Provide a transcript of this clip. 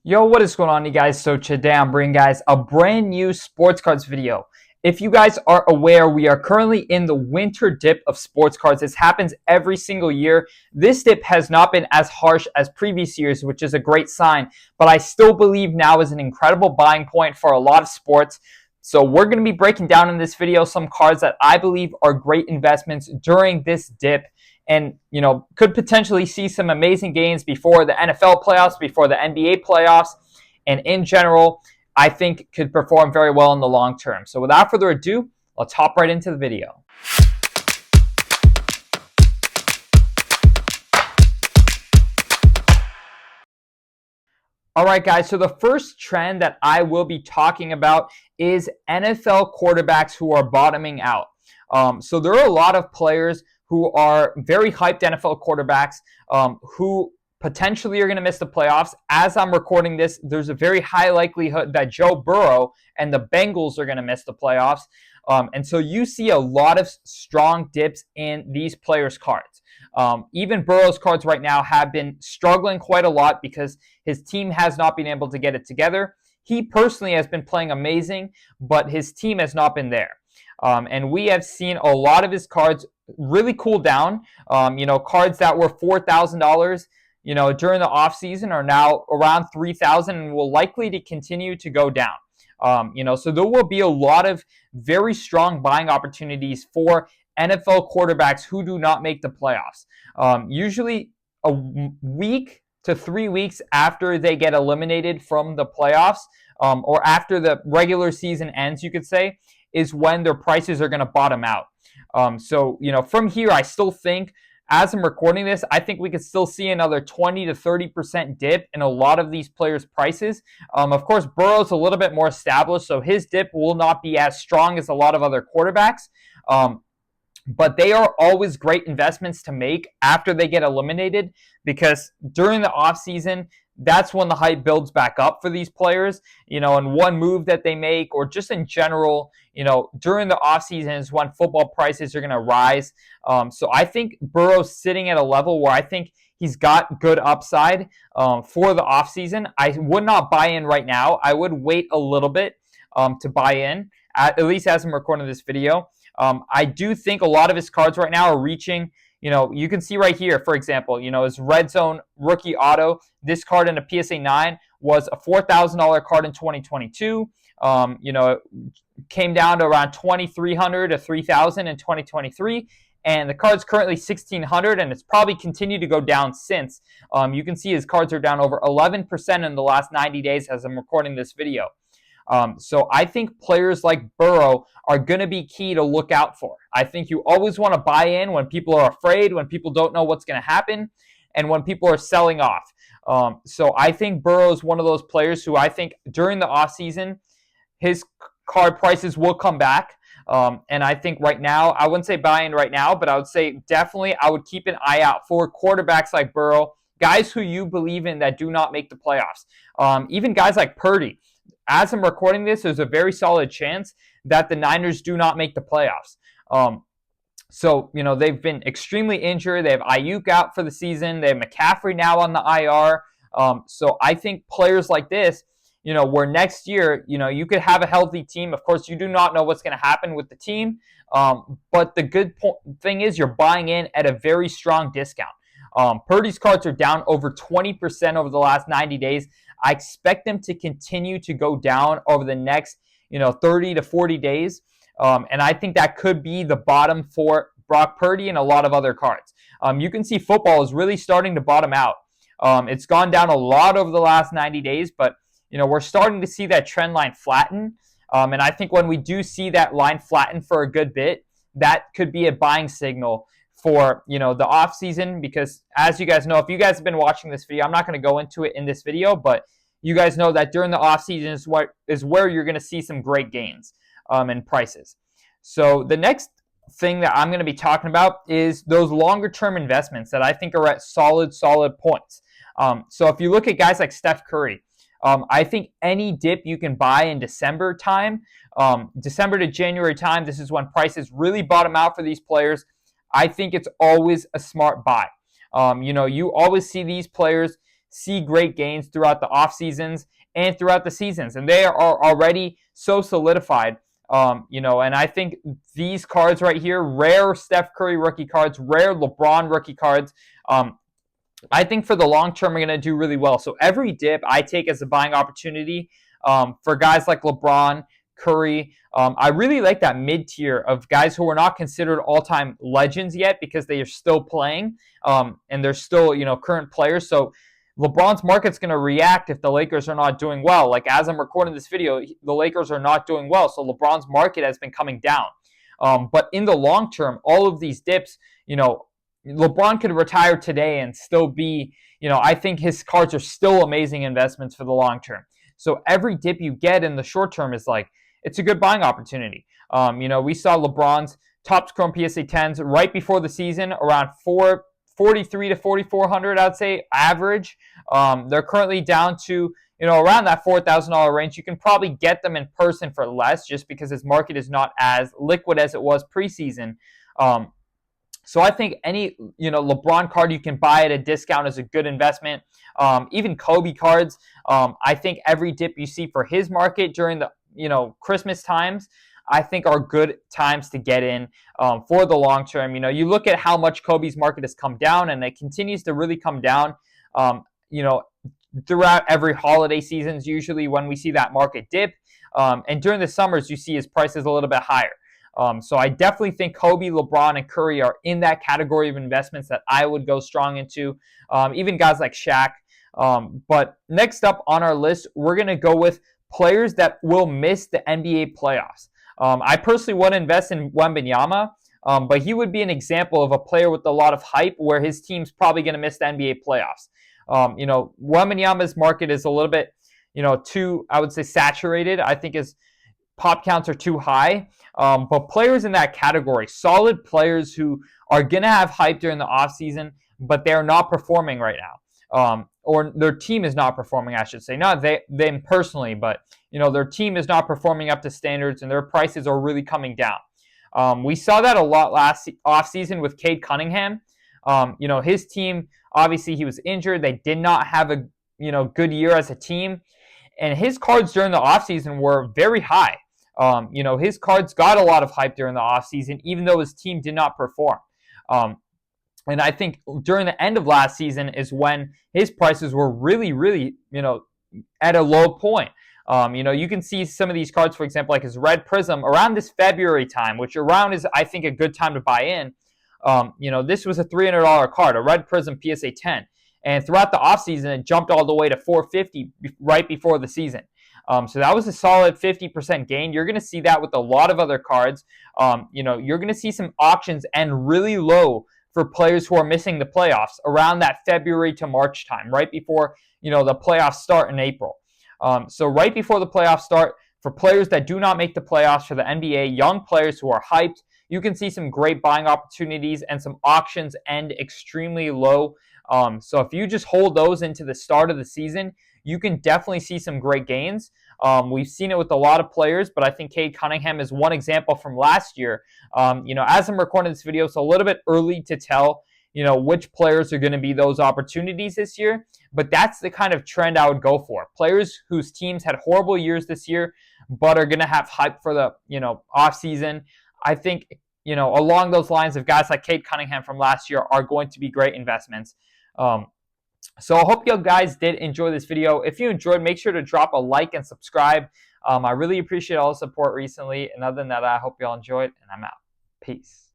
Yo, what is going on, you guys? So today I'm bringing guys a brand new sports cards video. If you guys are aware, we are currently in the winter dip of sports cards. This happens every single year. This dip has not been as harsh as previous years, which is a great sign, but I still believe now is an incredible buying point for a lot of sports. So we're going to be breaking down in this video some cards that I believe are great investments during this dip, and could potentially see some amazing gains before the NFL playoffs, before the NBA playoffs, and in general, I think could perform very well in the long term. So without further ado, let's hop right into the video. All right, guys, so the first trend that I will be talking about is NFL quarterbacks who are bottoming out. So there are a lot of players who are very hyped NFL quarterbacks who potentially are going to miss the playoffs. As I'm recording this, there's a very high likelihood that Joe Burrow and the Bengals are going to miss the playoffs. And so you see a lot of strong dips in these players' cards. Even Burrow's cards right now have been struggling quite a lot because his team has not been able to get it together. He personally has been playing amazing, but his team has not been there. And we have seen a lot of his cards really cool down. Cards that were $4,000, during the offseason are now around $3,000 and will likely to continue to go down. So there will be a lot of very strong buying opportunities for NFL quarterbacks who do not make the playoffs. Usually a week to 3 weeks after they get eliminated from the playoffs, or after the regular season ends, you could say, is when their prices are going to bottom out. From here, I still think, as I'm recording this, I think we could still see another 20 to 30% dip in a lot of these players' prices. Of course, Burrow's a little bit more established, so his dip will not be as strong as a lot of other quarterbacks. But they are always great investments to make after they get eliminated, because during the offseason, that's when the hype builds back up for these players, and one move that they make, or just in general, during the offseason is when football prices are going to rise. So I think Burrow's sitting at a level where I think he's got good upside for the offseason. I would not buy in right now. I would wait a little bit to buy in, at least as I'm recording this video. I do think a lot of his cards right now are reaching, you can see right here, for example, his Red Zone rookie auto. This card in a PSA 9 was a $4,000 card in 2022. It came down to around $2,300 to $3,000 in 2023. And the card's currently $1,600, and it's probably continued to go down since. You can see his cards are down over 11% in the last 90 days as I'm recording this video. So I think players like Burrow are going to be key to look out for. I think you always want to buy in when people are afraid, when people don't know what's going to happen, and when people are selling off. So I think Burrow is one of those players who I think during the offseason, his card prices will come back. And I think right now, I wouldn't say buy in right now, but I would say definitely I would keep an eye out for quarterbacks like Burrow, guys who you believe in that do not make the playoffs. Even guys like Purdy. As I'm recording this, there's a very solid chance that the Niners do not make the playoffs. They've been extremely injured. They have Ayuk out for the season. They have McCaffrey now on the IR. So I think players like this, where next year, you could have a healthy team. Of course, you do not know what's going to happen with the team. But the good thing is you're buying in at a very strong discount. Purdy's cards are down over 20% over the last 90 days. I expect them to continue to go down over the next, 30 to 40 days. And I think that could be the bottom for Brock Purdy and a lot of other cards. You can see football is really starting to bottom out. It's gone down a lot over the last 90 days, but, we're starting to see that trend line flatten. And I think when we do see that line flatten for a good bit, that could be a buying signal for, the off season, because as you guys know, if you guys have been watching this video, I'm not going to go into it in this video, but you guys know that during the off season is where you're going to see some great gains in prices. So the next thing that I'm going to be talking about is those longer term investments that I think are at solid points. So if you look at guys like Steph Curry, I think any dip you can buy in December time, December to January time, this is when prices really bottom out for these players. I think it's always a smart buy. You always see these players see great gains throughout the off seasons and throughout the seasons, and they are already so solidified. And I think these cards right here, rare Steph Curry rookie cards, rare LeBron rookie cards, I think for the long term are going to do really well. So every dip I take as a buying opportunity for guys like LeBron, Curry. I really like that mid-tier of guys who are not considered all-time legends yet because they are still playing and they're still, current players. So LeBron's market's going to react if the Lakers are not doing well. Like as I'm recording this video, the Lakers are not doing well. So LeBron's market has been coming down. But in the long term, all of these dips, LeBron could retire today and still be, I think his cards are still amazing investments for the long term. So every dip you get in the short term is like, it's a good buying opportunity. We saw LeBron's Topps Chrome PSA 10s right before the season, around 443 to 4,400, I'd say, average. They're currently down to, around that $4,000 range. You can probably get them in person for less just because his market is not as liquid as it was preseason. So I think any, LeBron card you can buy at a discount is a good investment. Even Kobe cards, I think every dip you see for his market during the, Christmas times, I think are good times to get in for the long term. You look at how much Kobe's market has come down, and it continues to really come down, throughout every holiday seasons, usually when we see that market dip. And during the summers, you see his prices a little bit higher. So I definitely think Kobe, LeBron, and Curry are in that category of investments that I would go strong into. Even guys like Shaq. But next up on our list, we're going to go with players that will miss the NBA playoffs. I personally would invest in Wembanyama, but he would be an example of a player with a lot of hype where his team's probably going to miss the NBA playoffs. Wembanyama's market is a little bit, too, I would say, saturated. I think his pop counts are too high. But players in that category, solid players who are going to have hype during the offseason, but they're not performing right now. Or their team is not performing, I should say. Not them personally, but their team is not performing up to standards and their prices are really coming down. We saw that a lot last offseason with Cade Cunningham. His team, obviously he was injured. They did not have a good year as a team. And his cards during the offseason were very high. His cards got a lot of hype during the offseason, even though his team did not perform. And I think during the end of last season is when his prices were really, really, at a low point. You can see some of these cards, for example, like his Red Prism around this February time, which around is, I think, a good time to buy in. This was a $300 card, a Red Prism PSA 10. And throughout the offseason, it jumped all the way to $450 right before the season. So that was a solid 50% gain. You're going to see that with a lot of other cards. You're going to see some auctions end really low for players who are missing the playoffs around that February to March time, right before, the playoffs start in April. So right before the playoffs start, for players that do not make the playoffs for the NBA, young players who are hyped, you can see some great buying opportunities and some auctions end extremely low. So if you just hold those into the start of the season, you can definitely see some great gains. We've seen it with a lot of players, but I think Cade Cunningham is one example from last year. As I'm recording this video, it's a little bit early to tell, which players are going to be those opportunities this year. But that's the kind of trend I would go for. Players whose teams had horrible years this year, but are going to have hype for the, off season. I think, along those lines of guys like Cade Cunningham from last year are going to be great investments. So I hope you guys did enjoy this video. If you enjoyed, make sure to drop a like and subscribe. I really appreciate all the support recently. And other than that, I hope you all enjoyed, and I'm out. Peace.